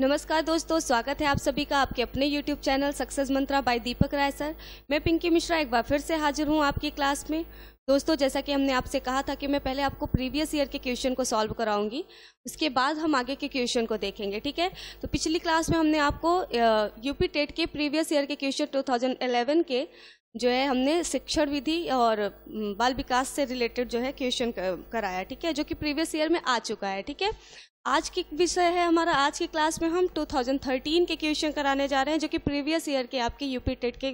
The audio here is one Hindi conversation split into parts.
नमस्कार दोस्तों, स्वागत है आप सभी का आपके अपने YouTube चैनल सक्सेस मंत्रा बाय दीपक राय सर। मैं पिंकी मिश्रा एक बार फिर से हाजिर हूं आपकी क्लास में। दोस्तों, जैसा कि हमने आपसे कहा था कि मैं पहले आपको प्रीवियस ईयर के क्वेश्चन को सॉल्व कराऊंगी, उसके बाद हम आगे के क्वेश्चन को देखेंगे, ठीक है। तो पिछली क्लास में हमने आपको यूपी टेट के प्रीवियस ईयर के क्वेश्चन 2011 के जो है हमने शिक्षण विधि और बाल विकास से रिलेटेड जो है क्वेश्चन कराया, ठीक है, जो कि प्रीवियस ईयर में आ चुका है, ठीक है। आज की विषय है हमारा, आज की क्लास में हम 2013 के क्वेश्चन कराने जा रहे हैं, जो कि प्रीवियस ईयर के आपके यूपी टेट के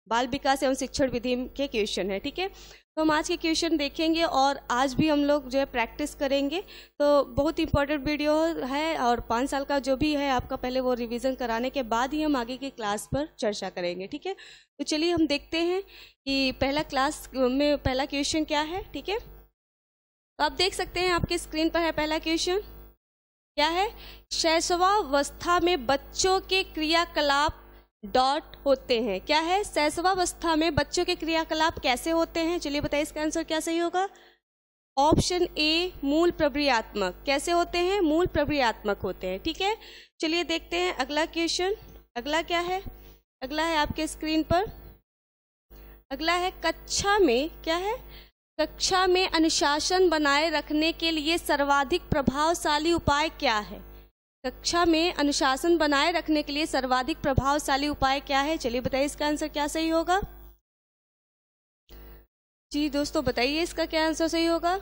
बाल विकास एवं शिक्षण विधि के क्वेश्चन है, ठीक है। तो हम आज के क्वेश्चन देखेंगे और आज भी हम लोग जो है प्रैक्टिस करेंगे। तो बहुत इंपॉर्टेंट वीडियो है और 5 साल का जो भी है आपका पहले वो रिवीजन कराने के बाद ही हम आगे की क्लास पर चर्चा करेंगे, ठीक है। तो चलिए हम देखते हैं कि पहला क्लास में पहला क्वेश्चन क्या है, ठीक है। तो आप देख सकते हैं आपके स्क्रीन पर है पहला क्वेश्चन, क्या है, शैशवावस्था में बच्चों के क्रियाकलाप डॉट होते हैं। क्या है, शैशवावस्था में बच्चों के क्रियाकलाप कैसे होते हैं। चलिए बताइए इसका आंसर क्या सही होगा। ऑप्शन ए मूल प्रक्रियात्मक। कैसे होते हैं, मूल प्रक्रियात्मक होते हैं, ठीक है। चलिए देखते हैं अगला क्वेश्चन। अगला क्या है, अगला है आपके स्क्रीन पर, अगला है कक्षा में, क्या है, कक्षा में अनुशासन बनाए रखने के लिए सर्वाधिक प्रभावशाली उपाय क्या है। कक्षा में अनुशासन बनाए रखने के लिए सर्वाधिक प्रभावशाली उपाय क्या है। चलिए बताइए इसका आंसर क्या सही होगा। जी दोस्तों बताइए इसका क्या आंसर सही होगा।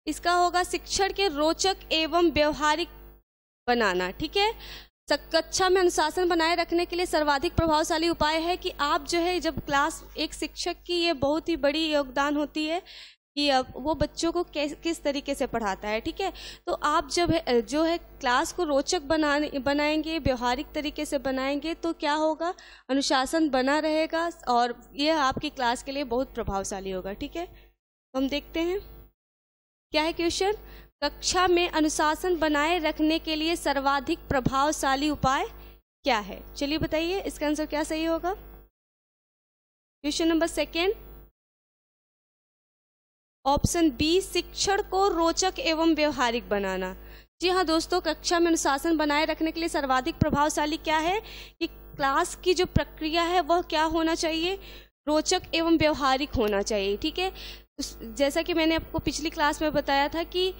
इसका होगा शिक्षण के रोचक एवं व्यवहारिक बनाना, ठीक है। कक्षा में अनुशासन बनाए रखने के लिए सर्वाधिक प्रभावशाली उपाय है कि आप जो है जब क्लास, एक शिक्षक की ये बहुत ही बड़ी योगदान होती है कि अब वो बच्चों को किस तरीके से पढ़ाता है, ठीक है। तो आप जब जो है क्लास को रोचक बनाएंगे, व्यवहारिक तरीके से बनाएंगे तो क्या होगा, अनुशासन बना रहेगा और ये आपकी क्लास के लिए बहुत प्रभावशाली होगा, ठीक है। तो हम देखते हैं क्या है क्वेश्चन। कक्षा में अनुशासन बनाए रखने के लिए सर्वाधिक प्रभावशाली उपाय क्या है। चलिए बताइए इसका आंसर क्या सही होगा। क्वेश्चन नंबर 2, ऑप्शन बी शिक्षण को रोचक एवं व्यवहारिक बनाना। जी हाँ दोस्तों, कक्षा में अनुशासन बनाए रखने के लिए सर्वाधिक प्रभावशाली क्या है कि क्लास की जो प्रक्रिया है वह क्या होना चाहिए, रोचक एवं व्यवहारिक होना चाहिए, ठीक है। जैसा कि मैंने आपको पिछली क्लास में बताया था कि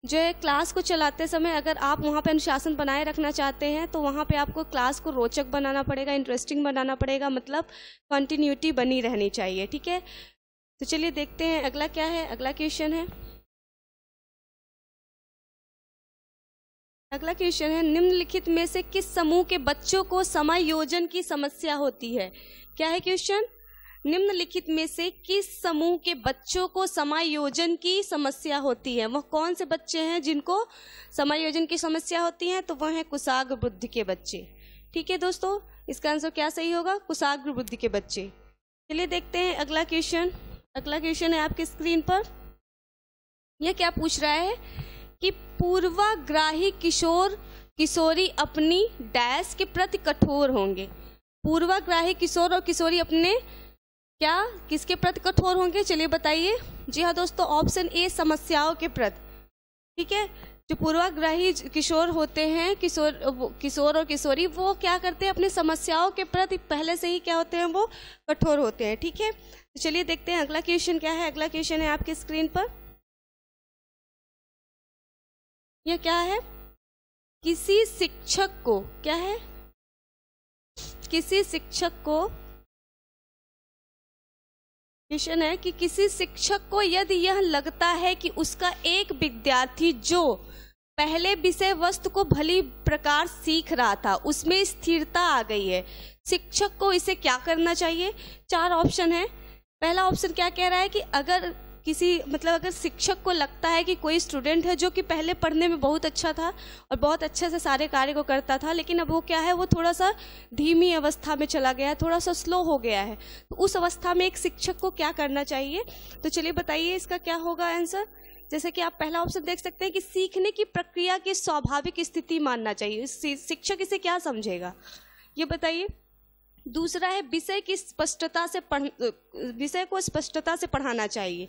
जो है क्लास को चलाते समय अगर आप वहाँ पे अनुशासन बनाए रखना चाहते हैं तो वहाँ पे आपको क्लास को रोचक बनाना पड़ेगा, इंटरेस्टिंग बनाना पड़ेगा, मतलब कंटिन्यूटी बनी रहनी चाहिए, ठीक है। तो चलिए देखते हैं अगला क्या है। अगला क्वेश्चन है, अगला क्वेश्चन है निम्नलिखित में से किस समूह के बच्चों को समायोजन की समस्या होती है। क्या है क्वेश्चन, निम्नलिखित में से किस समूह के बच्चों को समायोजन की समस्या होती है। वह कौन से बच्चे हैं जिनको समायोजन की समस्या होती है, तो वह है कुशाग्र बुद्धि के बच्चे, ठीक है दोस्तों। इसका आंसर क्या सही होगा, कुशाग्र बुद्धि के बच्चे। चलिए देखते हैं अगला क्वेश्चन। अगला क्वेश्चन है आपके स्क्रीन पर, यह क्या पूछ रहा है कि पूर्वाग्राही किशोर किशोरी अपनी डैश के प्रति कठोर होंगे। पूर्वाग्राही किशोर और किशोरी अपने क्या किसके प्रति कठोर होंगे। चलिए बताइए। जी हाँ दोस्तों, ऑप्शन ए समस्याओं के प्रति, ठीक है। जो पूर्वाग्राही किशोर होते हैं, किशोर और किशोरी, वो क्या करते हैं, अपनी समस्याओं के प्रति पहले से ही क्या होते हैं, वो कठोर होते हैं, ठीक है। तो चलिए देखते हैं अगला क्वेश्चन क्या है। अगला क्वेश्चन है आपकी स्क्रीन पर, यह क्या है, किसी शिक्षक को, क्या है, किसी शिक्षक को, क्वेश्चन है कि किसी शिक्षक को यदि यह लगता है कि उसका एक विद्यार्थी जो पहले विषय वस्तु को भली प्रकार सीख रहा था उसमें स्थिरता आ गई है, शिक्षक को इसे क्या करना चाहिए। 4 ऑप्शन है। पहला ऑप्शन क्या कह रहा है कि अगर अगर शिक्षक को लगता है कि कोई स्टूडेंट है जो कि पहले पढ़ने में बहुत अच्छा था और बहुत अच्छे से सारे कार्य को करता था, लेकिन अब वो क्या है, वो थोड़ा सा धीमी अवस्था में चला गया है, थोड़ा सा स्लो हो गया है, तो उस अवस्था में एक शिक्षक को क्या करना चाहिए। तो चलिए बताइए इसका क्या होगा आंसर। जैसे कि आप पहला ऑप्शन देख सकते हैं कि सीखने की प्रक्रिया की स्वाभाविक स्थिति मानना चाहिए, शिक्षक इसे क्या समझेगा, ये बताइए। दूसरा है विषय को स्पष्टता से पढ़ाना चाहिए।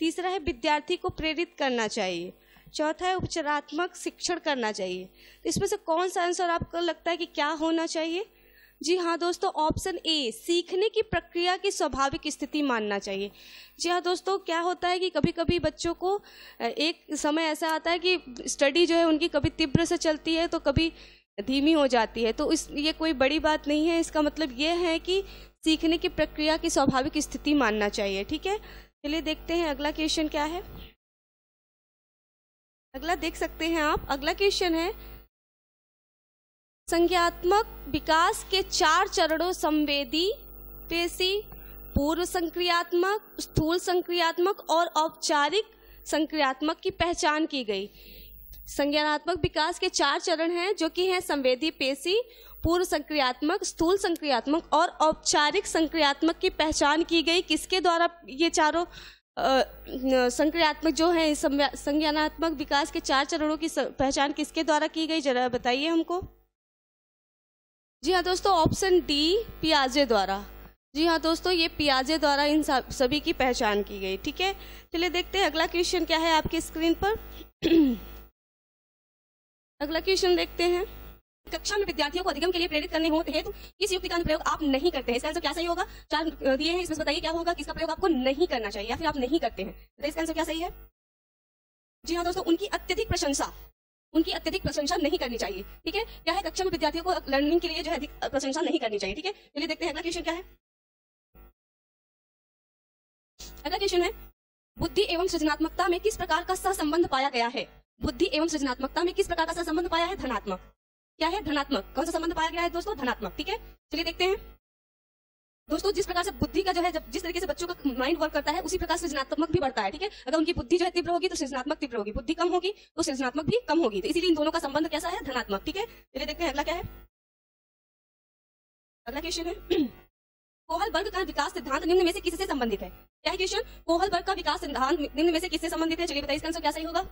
तीसरा है विद्यार्थी को प्रेरित करना चाहिए। चौथा है उपचारात्मक शिक्षण करना चाहिए। तो इसमें से कौन सा आंसर आपको लगता है कि क्या होना चाहिए? जी हाँ दोस्तों, ऑप्शन ए, सीखने की प्रक्रिया की स्वाभाविक स्थिति मानना चाहिए। जी हाँ दोस्तों, क्या होता है कि कभी कभी बच्चों को एक समय ऐसा आता है कि स्टडी जो है उनकी कभी तीव्र से चलती है तो कभी धीमी हो जाती है। तो ये कोई बड़ी बात नहीं है। इसका मतलब ये है कि सीखने की प्रक्रिया की स्वाभाविक स्थिति मानना चाहिए। ठीक है, चलिए देखते हैं अगला क्वेश्चन क्या है। अगला देख सकते हैं आप, अगला क्वेश्चन है संज्ञानात्मक विकास के 4 चरणों संवेदी, पेशी, पूर्व संक्रियात्मक, स्थूल संक्रियात्मक और औपचारिक संक्रियात्मक की पहचान की गई। संज्ञानात्मक विकास के 4 चरण हैं जो कि हैं संवेदी, पेशी, पूर्व संक्रियात्मक, स्थूल संक्रियात्मक और औपचारिक संक्रियात्मक की पहचान की गई। किसके द्वारा ये चारों संक्रियात्मक जो है, संज्ञानात्मक विकास के 4 चरणों की पहचान किसके द्वारा की गई, जरा बताइए हमको। जी हाँ दोस्तों, ऑप्शन डी, पियाजे द्वारा। जी हाँ दोस्तों, ये पियाजे द्वारा इन सभी की पहचान की गई। ठीक है, चलिए देखते हैं अगला क्वेश्चन क्या है आपकी स्क्रीन पर। अगला क्वेश्चन देखते हैं, कक्षा में विद्यार्थियों को अधिगम के लिए प्रेरित करने हेतु किस युक्ति का अनुप्रयोग आप नहीं करते हैं? इसका आंसर क्या सही होगा? 4 दिए हैं, इसमें बताइए क्या होगा, किसका प्रयोग आपको नहीं करना चाहिए या फिर आप नहीं करते हैं। तो इसका आंसर क्या सही है? जी हाँ दोस्तों, उनकी अत्यधिक प्रशंसा नहीं करनी चाहिए। ठीक है, क्या है, कक्षा में विद्यार्थियों को लर्निंग के लिए जो है अधिक प्रशंसा नहीं करनी चाहिए। ठीक है, चलिए देखते हैं अगला क्वेश्चन क्या है। अगला क्वेश्चन है, बुद्धि एवं सृजनात्मकता में किस प्रकार का सहसंबंध पाया गया है? बुद्धि एवं सृजनात्मकता में किस प्रकार का सहसंबंध पाया है? धनात्मक। क्या है? धनात्मक। कौन सा संबंध पाया गया है दोस्तों? धनात्मक। ठीक है, चलिए देखते हैं दोस्तों, जिस प्रकार से बुद्धि का जो है, जिस तरीके से बच्चों का माइंड वर्क करता है उसी प्रकार सृजनात्मक भी बढ़ता है। ठीक है, अगर उनकी बुद्धि जो है तीव्र होगी तो सृजनात्मक तीव्र होगी, बुद्धि कम होगी तो सृजनात्मक भी कम होगी। तो इसीलिए इन दोनों का संबंध कैसा है? धनात्मक। ठीक है, चलिए देखते हैं अगला क्या है। अगला क्वेश्चन है, कोहलबर्ग का विकास सिद्धांत निम्न में से किससे संबंधित है? क्या है क्वेश्चन? कोहलबर्ग का विकास सिद्धांत निम्न में से किससे संबंधित है? चलिए बताइए इसका आंसर क्या सही होगा।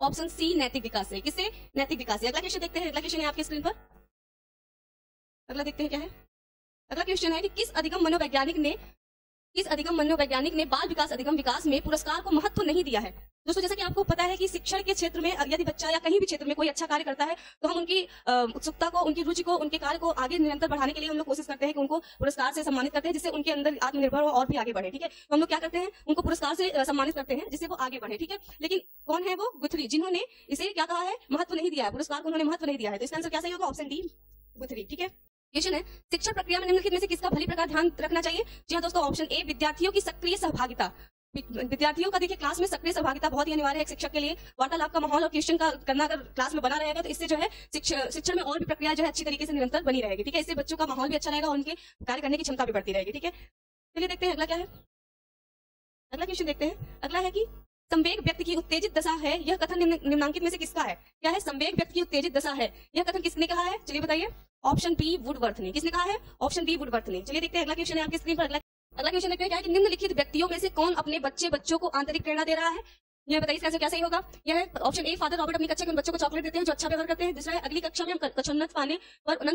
ऑप्शन सी, नैतिक विकास से। किससे? नैतिक विकास से। अगला क्वेश्चन देखते हैं, अगला क्वेश्चन है आपकी स्क्रीन पर। अगला देखते हैं क्या है। अगला क्वेश्चन है कि किस अधिगम मनोवैज्ञानिक ने बाल विकास अधिगम विकास में पुरस्कार को महत्व नहीं दिया है? दोस्तों, जैसा कि आपको पता है कि शिक्षण के क्षेत्र में यदि बच्चा या कहीं भी क्षेत्र में कोई अच्छा कार्य करता है तो हम उनकी उत्सुकता को, उनकी रुचि को, उनके कार्य को आगे निरंतर बढ़ाने के लिए हम लोग कोशिश करते हैं कि उनको पुरस्कार से सम्मानित करते हैं, जिससे उनके अंदर आत्मनिर्भर हो और भी आगे बढ़े। ठीक है, तो हम लोग क्या करते हैं, उनको पुरस्कार से सम्मानित करते हैं जिससे वो आगे बढ़े। ठीक है, लेकिन कौन है वो? गुथरी, जिन्होंने इसे क्या कहा है? महत्व नहीं दिया है, पुरस्कार को उन्होंने महत्व नहीं दिया है। तो इसका आंसर क्या सही होगा? Option D, गुथरी। ठीक है, क्वेश्चन है, शिक्षण प्रक्रिया में निम्नलिखित में से किसका भली प्रकार ध्यान रखना चाहिए? जी हाँ दोस्तों, ऑप्शन ए, विद्यार्थियों की सक्रिय सहभागिता। विद्यार्थियों का देखिए क्लास में सक्रिय सहभागिता बहुत ही अनिवार्य है एक शिक्षक के लिए। वार्तालाप का माहौल और क्वेश्चन का करना अगर क्लास में बना रहेगा तो इससे जो है शिक्षण में और भी प्रक्रिया जो है अच्छी तरीके से निरंतर बनी रहेगी। ठीक है, इससे बच्चों का माहौल भी अच्छा रहेगा और उनके कार्य करने की क्षमता भी बढ़ती रहेगी। ठीक है, चलिए देखते हैं अगला क्या है। अगला क्वेश्चन देखते हैं, अगला है कि संवेग व्यक्ति की उत्तेजित दशा है, यह कथन निम्नांकित में से किसका है? क्या है? संवेग व्यक्ति की उत्तेजित दशा है, यह कथन किसने कहा है? चलिए बताइए। ऑप्शन बी, वुडवर्थ ने। किसने कहा है? ऑप्शन बी, वुडवर्थ ने। चलिए देखते हैं अगला क्वेश्चन है आपकी स्क्रीन पर। अगला क्वेश्चन देखते हैं क्या है कि निम्नलिखित व्यक्तियों में से कौन अपने बच्चों को आंतरिक प्रेरणा दे रहा है? यह बताइए इसका आंसर क्या सही होगा। यह है ऑप्शन ए, फादर रॉबर्ट अपनी कक्षा में बच्चों को चॉकलेट देते हैं जो अच्छा व्यवहार करते हैं। दूसरा है, अगली कक्षा में उन्नत पाने पर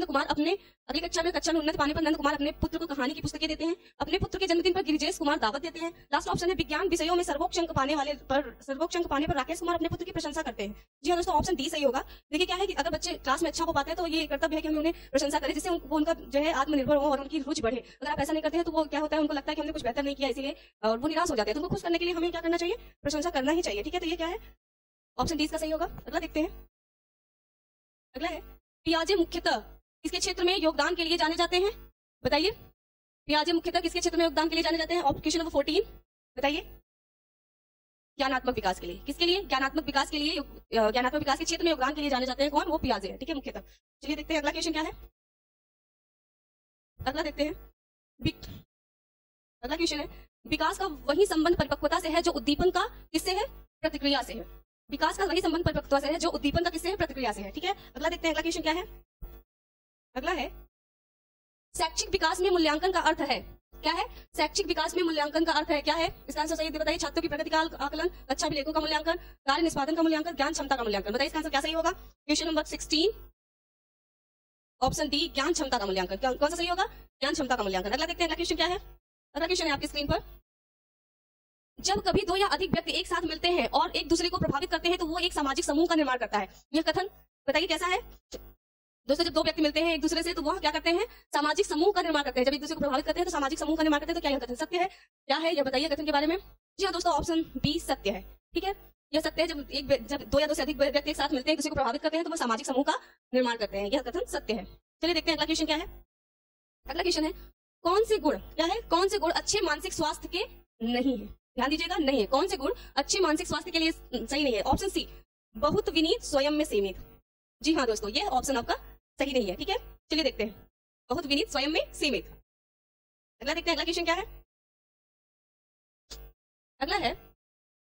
नंद कुमार अपने पुत्र को कहानी की पुस्तकें देते हैं। अपने पुत्र के जन्मदिन पर गिरिजेश कुमार दावत देते हैं। लास्ट ऑप्शन है, विज्ञान विषयों में सर्वोच्च अंक पाने पर राकेश कुमार अपने पुत्र की प्रशंसा करते हैं। जी हाँ दोस्तों, ऑप्शन डी सही होगा। देखिए क्या है कि अगर बच्चे क्लास में अच्छा हो पाते हैं तो ये कर्तव्य है कि हम उन्हें प्रशंसा करें, जिससे वो उनका जो है आत्मनिर्भर हो और उनकी रुचि बढ़े। अगर आप ऐसा नहीं करते हैं तो वो क्या होता है, उनको लगता है कि हमने कुछ बेहतर नहीं किया, इसलिए और वो निराश हो जाते हैं। तो उनको खुश करने के लिए हमें क्या करना चाहिए? प्रशंसा करना ही चाहिए। ठीक है, तो ये क्या है? ऑप्शन डी इसका सही होगा। अगला देखते हैं, अगला है, पियाजे मुख्यतः किसके क्षेत्र में योगदान के लिए जाने जाते हैं? बताइए, पियाजे मुख्यतः किसके क्षेत्र में योगदान के लिए जाने जाते हैं? क्वेश्चन नंबर 14 बताइए। ज्ञानात्मक विकास के लिए। किसके लिए? ज्ञानात्मक विकास के लिए, ज्ञानात्मक विकास के क्षेत्र में योगदान के लिए जाने जाते हैं। कौन? वो पियाजे है। ठीक है, मुख्यतः। चलिए देखते हैं अगला क्वेश्चन क्या है। अगला देखते हैं, अगला क्वेश्चन है, विकास का वही संबंध परिपक्वता से है जो उद्दीपन का किससे है? प्रतिक्रिया से है। विकास का वही संबंध परिपक्वता से है जो उद्दीपन का किससे है? प्रतिक्रिया से है। ठीक है, अगला देखते हैं अगला क्वेश्चन क्या है। अगला है, शैक्षिक विकास में मूल्यांकन का अर्थ है। क्या है? शैक्षिक विकास में मूल्यांकन का अर्थ है। क्या है? इसका आंसर सही बताइए। छात्रों की प्रगति का आकलन, कक्षा अभिलेखों का मूल्यांकन, कार्य निष्पादन का मूल्यांकन, ज्ञान क्षमता का मूल्यांकन। बताइए इसका आंसर क्या सही होगा। क्वेश्चन नंबर 16 ऑप्शन डी, ज्ञान क्षमता का मूल्यांकन। कौन सा सही होगा? ज्ञान क्षमता का मूल्यांकन। अगला देखते हैं अगला क्वेश्चन क्या है। अगला क्वेश्चन है आपकी स्क्रीन पर, जब कभी दो या अधिक व्यक्ति एक साथ मिलते हैं और एक दूसरे को प्रभावित करते हैं तो वो एक सामाजिक समूह का निर्माण करता है। यह कथन बताइए कैसा है दोस्तों? जब दो व्यक्ति मिलते हैं एक दूसरे से तो वह क्या करते हैं? सामाजिक समूह का निर्माण करते हैं। जब एक दूसरे को प्रभावित करते हैं तो सामाजिक समूह का निर्माण करते हैं। तो क्या यह कथन सत्य है? क्या है यह बताइए कथन के बारे में। जी हाँ दोस्तों, ऑप्शन बी सत्य है। ठीक है, यह सत्य है। जब दो या दो से अधिक व्यक्ति एक साथ मिलते हैं, किसी को प्रभावित करते हैं तो वह सामाजिक समूह का निर्माण करते हैं। यह कथन सत्य है। चलिए देखते हैं अगला क्वेश्चन क्या है। अगला क्वेश्चन है, कौन से गुण क्या है? कौन से गुण अच्छे मानसिक स्वास्थ्य के नहीं है? ध्यान दीजिएगा, नहीं है। कौन से गुण अच्छे मानसिक स्वास्थ्य के लिए सही नहीं है? ऑप्शन सी, बहुत विनीत, स्वयं में सीमित। जी हाँ दोस्तों, यह ऑप्शन आपका सही नहीं है। ठीक है, चलिए देखते हैं। बहुत विनीत, स्वयं में सीमित। अगला देखते हैं अगला क्वेश्चन क्या है। अगला है,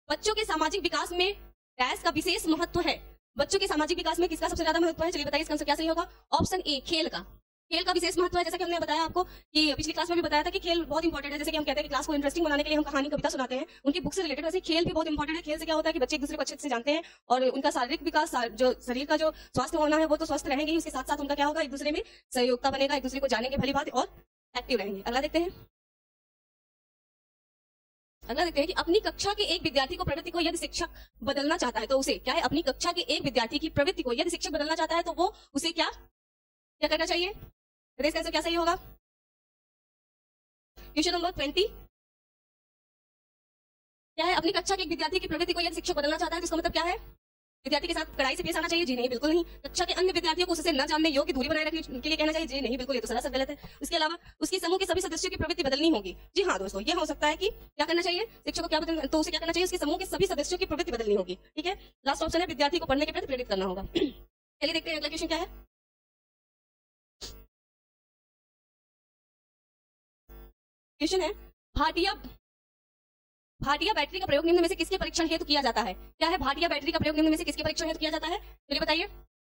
बच्चों के सामाजिक विकास में डैश का विशेष महत्व है। बच्चों के सामाजिक विकास में किसका सबसे ज्यादा महत्व है? चलिए बताइए इसका आंसर क्या सही होगा। ऑप्शन ए, खेल का। खेल का विशेष महत्व है। जैसा कि हमने बताया आपको कि पिछली क्लास में भी बताया था कि खेल बहुत इंपॉर्टेंट है। जैसे कि हम कहते हैं कि क्लास को इंटरेस्टिंग बनाने के लिए हम कहानी कविता सुनाते हैं, उनकी बुक से रिलेटेड, वैसे खेल भी बहुत इंपॉर्टेंट है। खेल से क्या होता है कि बच्चे एक दूसरे को अच्छे से जानते हैं और उनका शारीरिक विकास, जो शरीर का जो स्वास्थ्य होना है वो तो स्वस्थ रहेंगे ही, उसके साथ साथ उनका क्या होगा, एक दूसरे में सहयोगता बनेगा, एक दूसरे को जानेंगे भली बात और एक्टिव रहेंगे। अगला देखते हैं। अगला देखते हैं कि अपनी कक्षा के एक विद्यार्थी को प्रवृत्ति को यदि शिक्षक बदलना चाहता है तो उसे क्या है? अपनी कक्षा के एक विद्यार्थी की प्रवृत्ति को यदि शिक्षक बदलना चाहता है तो वो उसे क्या करना चाहिए? इसका आंसर क्या सही होगा? क्वेश्चन नंबर 20 क्या है? अपनी कक्षा के एक विद्यार्थी की प्रवृत्ति को यदि शिक्षक बदलना चाहता है तो इसका मतलब क्या है? विद्यार्थी के साथ कड़ाई से पेश आना चाहिए? जी नहीं, बिल्कुल नहीं। कक्षा के अन्य विद्यार्थियों को उससे न जानने योग्य दूरी बनाए रखने के लिए कहना चाहिए? जी नहीं, बिल्कुल, ये तो सरासर गलत है। उसके अलावा उसकी समूह के सभी सदस्यों की प्रवृत्ति बदलनी होगी। जी हाँ दोस्तों, यह हो सकता है कि क्या करना चाहिए शिक्षक को, क्या बदलना, तो उसे क्या करना चाहिए? उसके समूह के सभी सदस्यों की प्रवृत्ति बदलनी होगी। ठीक है, लास्ट ऑप्शन है, विद्यार्थी को पढ़ने के प्रति प्रेरित करना होगा। चलिए देखते हैं अगला क्वेश्चन क्या है। क्वेश्चन है, भाटिया बैटरी का प्रयोग निम्न में से किसके परीक्षण हेतु किया जाता है? क्या है? भाटिया बैटरी का प्रयोग निम्न में से किसके परीक्षण हेतु किया जाता है? चलिए बताइए।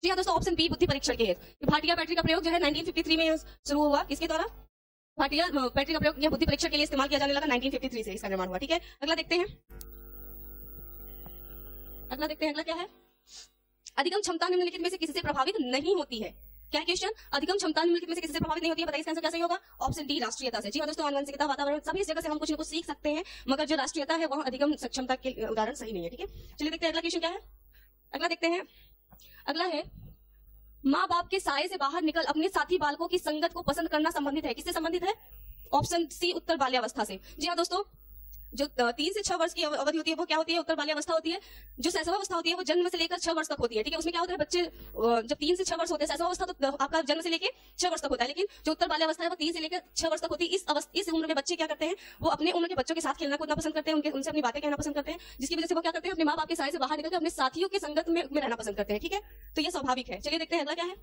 जी हाँ दोस्तों, ऑप्शन बी, बुद्धि परीक्षण के हेतु। भाटिया बैटरी का प्रयोग जो है 1953 में शुरू हुआ। किसके द्वारा? भाटिया बैटरी का प्रयोग यह बुद्धि परीक्षण के लिए इस्तेमाल किया जाने लगा 1953 से इसका निर्माण हुआ। ठीक है, अगला देखते हैं। अगला क्या है। अधिगम क्षमता निम्नलिखित में से किससे प्रभावित नहीं होती है? क्या क्वेश्चन? अधिगम क्षमता निम्नलिखित में से किससे प्रभावित नहीं होती है? बताइए इसका आंसर क्या सही होगा। ऑप्शन डी, राष्ट्रीयता से। जी हाँ दोस्तों, आनुवंशिकता, वातावरण, सभी इस जगह से हम कुछ न कुछ सीख सकते हैं, मगर जो राष्ट्रीयता है वह अधिगम क्षमता के उदाहरण सही नहीं है। ठीक है, चलिए देखते हैं अगला क्वेश्चन क्या है। अगला देखते हैं। अगला है, माँ बाप के साये से बाहर निकल अपने साथी बालकों की संगत को पसंद करना संबंधित है? किससे संबंधित है? ऑप्शन सी, उत्तर बाल्यावस्था से। जी हाँ दोस्तों, जो 3 से 6 वर्ष की अवधि होती है वो क्या होती है? उत्तर बाल्यावस्था होती है। जो शैशवावस्था होती है वो जन्म से लेकर 6 वर्ष तक होती है। ठीक है, उसमें क्या होता है, बच्चे जब 3 से 6 वर्ष होते हैं, शैशवावस्था तो आपका जन्म से लेकर 6 वर्ष तक होता है, लेकिन जो उत्तर बाल्यावस्था है वो 3 से लेकर 6 वर्ष तक होती है। इस उम्र में बच्चे क्या करते हैं? वो अपने उम्र के बच्चों के साथ खेलना कूदना पसंद करते हैं, उनसे अपनी बातें कहना पसंद करते हैं, जिसकी वजह से वो क्या करते हैं? अपने माँ बाप के साये से बाहर निकलकर अपने साथियों के संगत में रहना पसंद करते हैं। ठीक है, तो ये स्वाभाविक है। चलिए देखते हैं अगला क्या है।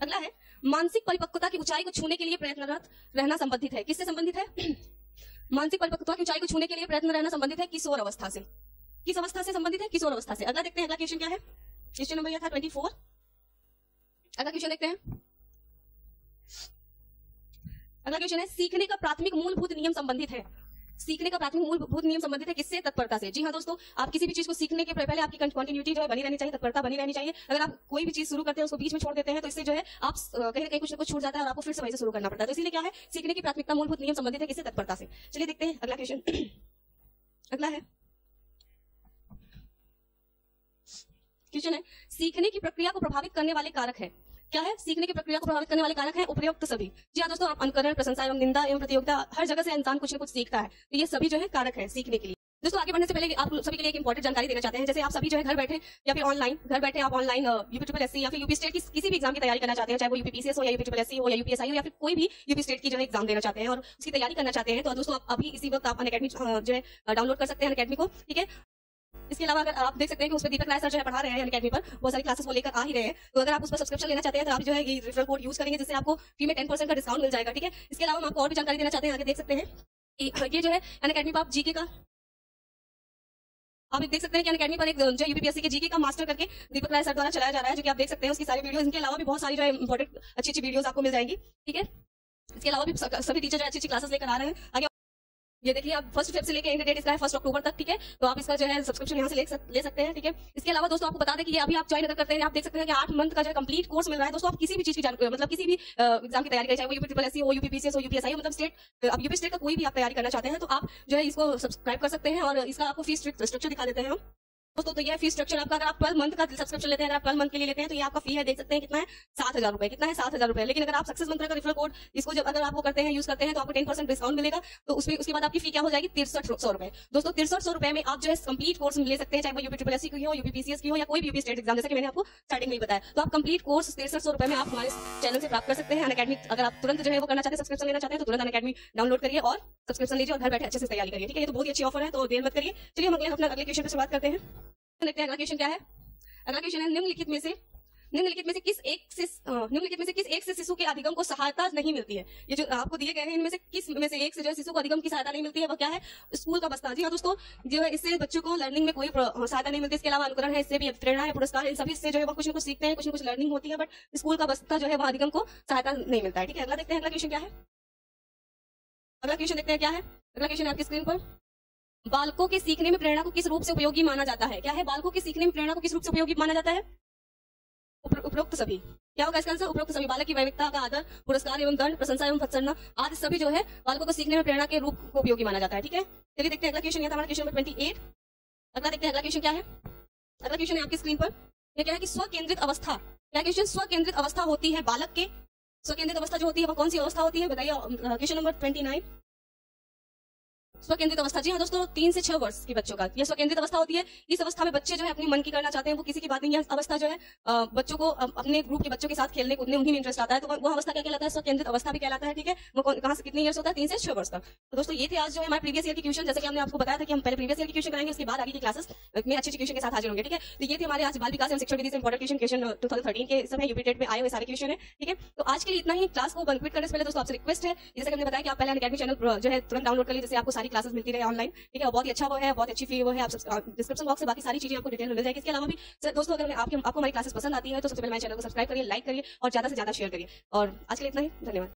अगला है, मानसिक परिपक्वता की ऊंचाई को छूने के लिए प्रयत्नरत रहना संबंधित है? किससे संबंधित है? मानसिक परिपक्वता की ऊंचाई को छूने के लिए प्रयत्न रहना संबंधित है किशोर अवस्था से। किस अवस्था से संबंधित है? किशोर अवस्था से। अगला देखते हैं, अगला क्वेश्चन क्या है। क्वेश्चन नंबर यह था 24। अगला क्वेश्चन देखते हैं। अगला क्वेश्चन है, सीखने का प्राथमिक मूलभूत नियम संबंधित है? सीखने का प्राथमिक मूलभूत नियम संबंधित है किससे? तत्परता से। जी हाँ दोस्तों, आप किसी भी चीज को सीखने के पहले आपकी कंटिन्यूटी जो है बनी रहनी चाहिए, तत्परता बनी रहनी चाहिए। अगर आप कोई भी चीज शुरू करते हैं उसको बीच में छोड़ देते हैं तो इससे जो है आप कहीं ना कहीं कुछ ना कुछ छूट जाता है और आपको फिर से वहीं से शुरू करना पड़ता है। तो इसलिए क्या है, सीखने की प्राथमिकता मूलभूत नियम संबंधित है किससे? तत्परता से। चलिए देखते हैं अगला क्वेश्चन। अगला है, क्वेश्चन है, सीखने की प्रक्रिया को प्रभावित करने वाले कारक है? क्या है? सीखने की प्रक्रिया को प्रभावित करने वाले कारक हैं उपयुक्त सभी। जी हाँ दोस्तों, आप अनुकरण, प्रशंसा एवं निंदा एवं प्रतियोगिता, हर जगह से इंसान कुछ न कुछ सीखता है, तो ये सभी जो है कारक है सीखने के लिए। दोस्तों आगे बढ़ने से पहले आप सभी के लिए एक इंपॉर्टेंट जानकारी देना चाहते हैं। जैसे आप सभी जो है घर बैठे या फिर ऑनलाइन आप ऑनलाइन यूपीएससी या फिर यूपी स्टेट की किसी भी एग्जाम की तैयारी करना चाहते हैं, चाहे वो यूपीपीसीएस हो या यूपीएससी हो या यूपीएसआई हो या फिर कोई भी यूपी स्टेट की जो है एग्जाम देना चाहते हैं और उसकी तैयारी करना चाहते हैं, तो दोस्तों आप अभी इसी वक्त आप अनअकैडमी जो है डाउनलोड कर सकते हैं अनअकैडमी को। ठीक है, इसके अलावा अगर आप देख सकते हैं कि उस पर दीपक राय सर जो है पढ़ा रहे हैं अनअकैडमी पर, बहुत सारी क्लासेस वो लेकर आ ही रहे हैं, तो अगर आप उस पर सब्सक्रिप्शन लेना चाहते हैं तो आप जो है ये रेफरल कोड यूज करेंगे जिससे आपको फ्री में 10% का डिस्काउंट मिल जाएगा। ठीक है, इसके अलावा हम आपको और भी जानकारी देना चाहते हैं, आगे देख सकते हैं ये जो है अनअकैडमी पर आप जीके का आप देख सकते हैं कि अनअकैडमी पर एक जो यूपीएससी के जीके का मास्टर करके दीपक राय सर द्वारा चलाया जा रहा है, जो कि आप देख सकते हैं उसकी सारी वीडियोस। इनके अलावा भी बहुत सारी जो है इंपॉर्टेंट अच्छी वीडियोस आपको मिल जाएंगी। ठीक है, इसके अलावा भी सभी टीचर जो अच्छी क्लासेस लेकर आ रहे हैं। आगे ये देखिए आप फर्स्ट फेब से लेके एंड डेट इसका है 1 अक्टूबर तक, ठीक है। तो आप इसका जो है सब्सक्रिप्शन यहाँ से ले सकते हैं, ठीक है। इसके अलावा दोस्तों आपको बता दें कि ये अभी आप ज्वाइन अगर करते हैं, आप देख सकते हैं कि 8 मंथ का जो है कंप्लीट कोर्स मिल रहा है। दोस्तों आप किसी भी चीज की जानकारी, मतलब किसी भी एग्जाम की तैयारी करें, चाहे वो यूपीएससी हो, यूपीपीसीएस हो, यूपीएसआई हो, मतलब स्टेट, अब यूपी स्टेट का कोई भी आप तैयारी करना चाहते हैं तो आप जो है इसको सब्सक्राइब कर सकते हैं। और इसका आपको फीस स्ट्रक्चर दिखा देते हैं हम दोस्तों। तो ये फीस स्ट्रक्चर आपका, अगर आप 12 मंथ का सब्सक्रिप्शन लेते हैं, अगर आप 12 मंथ के लिए लेते हैं तो ये आपका फी है, देख सकते हैं कितना है, 7,000 रुपए। कितना है, 7,000 रुपए। लेकिन अगर आप सक्सेस मंत्रा का रेफरल कोड इसको जब अगर आप वो करते हैं, यूज करते हैं, तो आपको 10% डिस्काउंट मिलेगा। तो उसके बाद आपकी फी क्या हो जाएगी, 6300 रुपए। दोस्तों 6300 रुपए में आप जो है कंप्लीट कोर्स ले सकते हैं, चाहे वो यूपीएससी की हो, यूपीपीसीएस की हो, या कोई भी यूपी स्टेट एग्जाम, जैसे कि मैंने आपको स्टार्टिंग में ही बताया। तो आप कंप्लीट कोर्स 6300 रुपए में आप हमारे चैनल से प्राप्त कर सकते हैं। अनअकैडमी अगर आप तुरंत जो है वो करना चाहते हैं, सब्सक्रिप्शन लेना चाहते हैं, तो तुरंत अनअकैडमी डाउनलोड करिए और सब्सक्रिप्शन लीजिए और घर बैठे अच्छे से तैयारी करिए, ठीक है। ये तो बहुत ही अच्छी ऑफर है, तो देर मत करिए। चलिए हम अपने अगले क्वेश्चन पर शुरुआत करते हैं। देखते हैं अगला क्वेश्चन क्या है। अगला क्वेश्चन है, निम्नलिखित में से किस एक से शिशु के अधिगम को सहायता नहीं मिलती है। ये जो आपको दिए गए हैं इनमें से किस में से एक से जो है शिशु को अधिगम की सहायता नहीं मिलती है, वो क्या है, स्कूल का बस्ता। जी हाँ दोस्तों, जो है इससे बच्चों को लर्निंग में कोई सहायता नहीं मिलती। इसके अलावा अनुकरण है, इससे भी प्रेरणा है, पुरस्कार, इन सभी से जो है वो कुछ न कुछ सीखते हैं, कुछ न कुछ लर्निंग होती है, बट स्कूल का बस्ता जो है वो अधिगम को सहायता नहीं मिलता है, ठीक है। अगला देखते हैं, अगला क्वेश्चन क्या है। अगला क्वेश्चन देखते हैं क्या है। अगला क्वेश्चन है आपकी स्क्रीन पर, बालकों के सीखने में प्रेरणा को किस रूप से उपयोगी माना जाता है। क्या है, बालकों के सीखने में प्रेरणा को किस रूप से उपयोगी माना जाता है, उपरोक्त सभी। क्या होगा इसका आंसर, उपरोक्त सभी। बालक की वैविकता का आदर, पुरस्कार एवं दंड, प्रशंसा एवं भत्सना आदि सभी जो है बालकों को सीखने में प्रेरणा के रूप को उपयोगी माना जाता है, ठीक है। चलिए देखते हैं अगला क्वेश्चन, हमारा क्वेश्चन नंबर 28। अगला देखते हैं अगला क्वेश्चन क्या है। अगला क्वेश्चन है आपकी स्क्रीन पर, ये क्या है कि स्वकेंद्रित अवस्था। क्या क्वेश्चन, स्वकेंद्रित अवस्था होती है बालक के, स्वकेंद्रित अवस्था जो होती है वो कौन सी अवस्था होती है, बताइए। क्वेश्चन नंबर 29, स्वकेंद्रित अवस्था। जी हाँ दोस्तों, 3 से 6 वर्ष के बच्चों का यह स्वकेंद्रित अवस्था होती है। इस अवस्था में बच्चे जो है अपनी मन की करना चाहते हैं, वो किसी की बात नहीं। यह अवस्था जो है बच्चों को अपने ग्रुप के बच्चों के साथ खेलने कूदने उन्हीं में इंटरेस्ट आता है, तो वो अवस्था क्या कहलाता है, स्वकेंद्रित अवस्था भी कहलाता है, ठीक है। वो कहाँ से कितने ईयर्स होता है, 3 से 6 वर्ष तक। तो दोस्तों ये थे आज जो है हमारे प्रीवियस ईयर के क्वेश्चन। जैसे कि हमने आपको बताया था कि हम पहले प्रीवियस ईयर के क्वेश्चन कराएंगे, उसके बाद आगे की क्लासेस में अच्छे क्वेश्चन के साथ हाजिर होंगे, ठीक है। तो ये थे हमारे आज बाल विकास एवं शिक्षण विधि से इंपॉर्टेंट क्वेश्चन 2013 के समय यूपी टेट में आए हुए सारे क्वेश्चन है, ठीक है। तो आज के लिए इतना ही। क्लास को कंप्लीट करने से पहले दोस्तों आपसे रिक्वेस्ट है, जैसे कि हमने बताया कि आप पहले अनअकैडमी चैनल जो है तुरंत डाउनलोड कर लीजिए, जिससे आपको सारी क्लासेस मिलती रहे ऑनलाइन, ठीक है। बहुत ही अच्छा वो है, बहुत अच्छी फी वो है। आप डिस्क्रिप्शन बॉक्स से बाकी सारी चीजें आपको डिटेल में मिल जाएगी। इसके अलावा भी दोस्तों अगर आपको हमारी क्लासेस पसंद आती है तो सबसे पहले हमारे चैनल को सब्सक्राइब करिए, लाइक करिए और ज्यादा से ज्यादा शेयर करिए। और आज के लिए इतना ही, धन्यवाद।